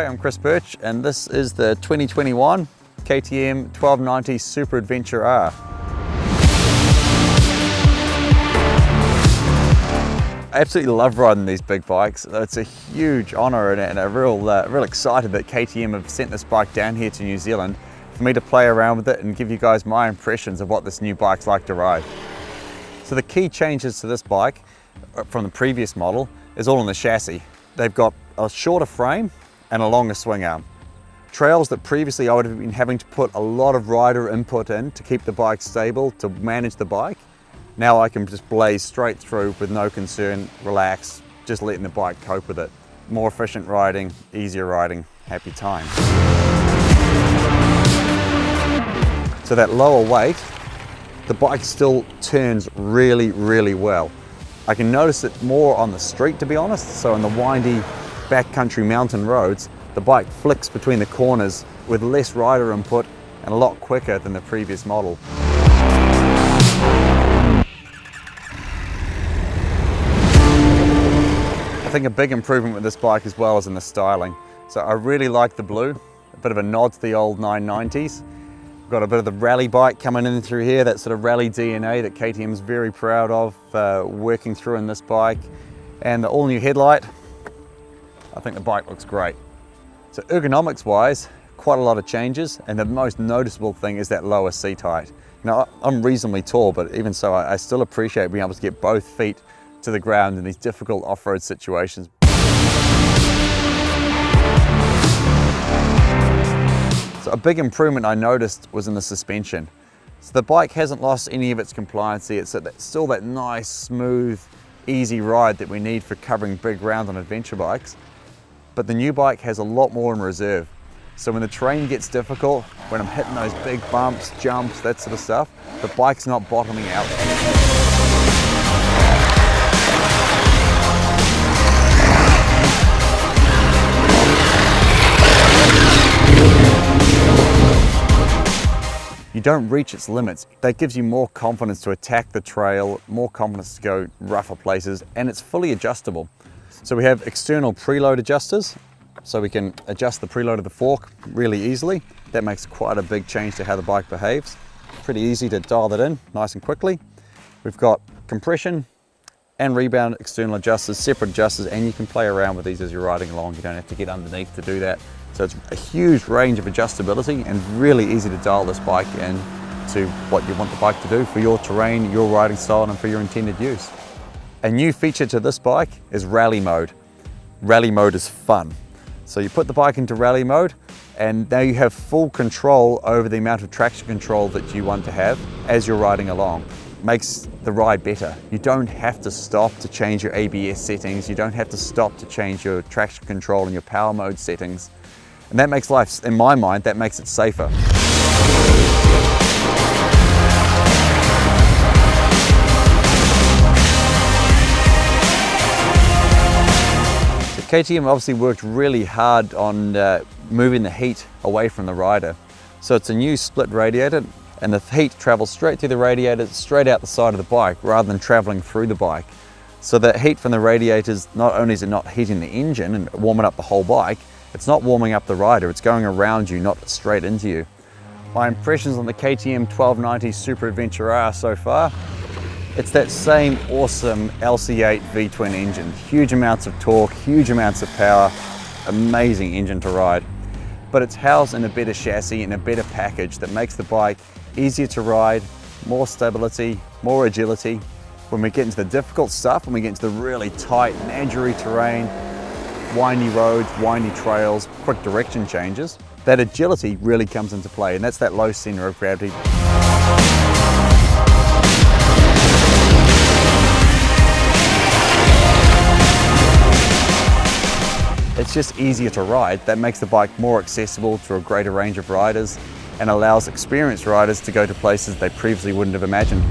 Hi, I'm Chris Birch and this is the 2021 KTM 1290 Super Adventure R. I absolutely love riding these big bikes. It's a huge honour and I'm real excited that KTM have sent this bike down here to New Zealand for me to play around with it and give you guys my impressions of what this new bike's like to ride. So the key changes to this bike from the previous model is all in the chassis. They've got a shorter frame and a longer swing arm. Trails that previously I would have been having to put a lot of rider input in to keep the bike stable, to manage the bike. Now I can just blaze straight through with no concern, relax, just letting the bike cope with it. More efficient riding, easier riding, happy time. So that lower weight, the bike still turns really well. I can notice it more on the street, to be honest. So on the windy backcountry mountain roads, the bike flicks between the corners with less rider input and a lot quicker than the previous model. I think a big improvement with this bike as well is in the styling. So I really like the blue, a bit of a nod to the old 990s. Got a bit of the rally bike coming in through here, that sort of rally DNA that KTM is very proud of working through in this bike. And the all new headlight, I think the bike looks great. So ergonomics wise, quite a lot of changes, and the most noticeable thing is that lower seat height. Now I'm reasonably tall, but even so I still appreciate being able to get both feet to the ground in these difficult off-road situations. So a big improvement I noticed was in the suspension. So the bike hasn't lost any of its compliancy. It's still that nice, smooth, easy ride that we need for covering big ground on adventure bikes. But the new bike has a lot more in reserve. So when the terrain gets difficult, when I'm hitting those big bumps, jumps, that sort of stuff, the bike's not bottoming out. You don't reach its limits. That gives you more confidence to attack the trail, more confidence to go rougher places, and it's fully adjustable. So we have external preload adjusters, so we can adjust the preload of the fork really easily. That makes quite a big change to how the bike behaves. Pretty easy to dial that in nice and quickly. We've got compression and rebound external adjusters, separate adjusters, and you can play around with these as you're riding along. You don't have to get underneath to do that. So it's a huge range of adjustability and really easy to dial this bike in to what you want the bike to do for your terrain, your riding style, and for your intended use. A new feature to this bike is rally mode. Rally mode is fun. So you put the bike into rally mode and now you have full control over the amount of traction control that you want to have as you're riding along. Makes the ride better. You don't have to stop to change your ABS settings. You don't have to stop to change your traction control and your power mode settings. And that makes life, in my mind, that makes it safer. KTM obviously worked really hard on moving the heat away from the rider. So it's a new split radiator and the heat travels straight through the radiator, straight out the side of the bike rather than traveling through the bike. So that heat from the radiators, not only is it not heating the engine and warming up the whole bike, it's not warming up the rider, it's going around you, not straight into you. My impressions on the KTM 1290 Super Adventure R so far, it's that same awesome LC8 V-twin engine. Huge amounts of torque, huge amounts of power, amazing engine to ride. But it's housed in a better chassis and a better package that makes the bike easier to ride, more stability, more agility. When we get into the difficult stuff, when we get into the really tight, meandering terrain, windy roads, windy trails, quick direction changes, that agility really comes into play, and that's that low center of gravity. It's just easier to ride. That makes the bike more accessible to a greater range of riders and allows experienced riders to go to places they previously wouldn't have imagined.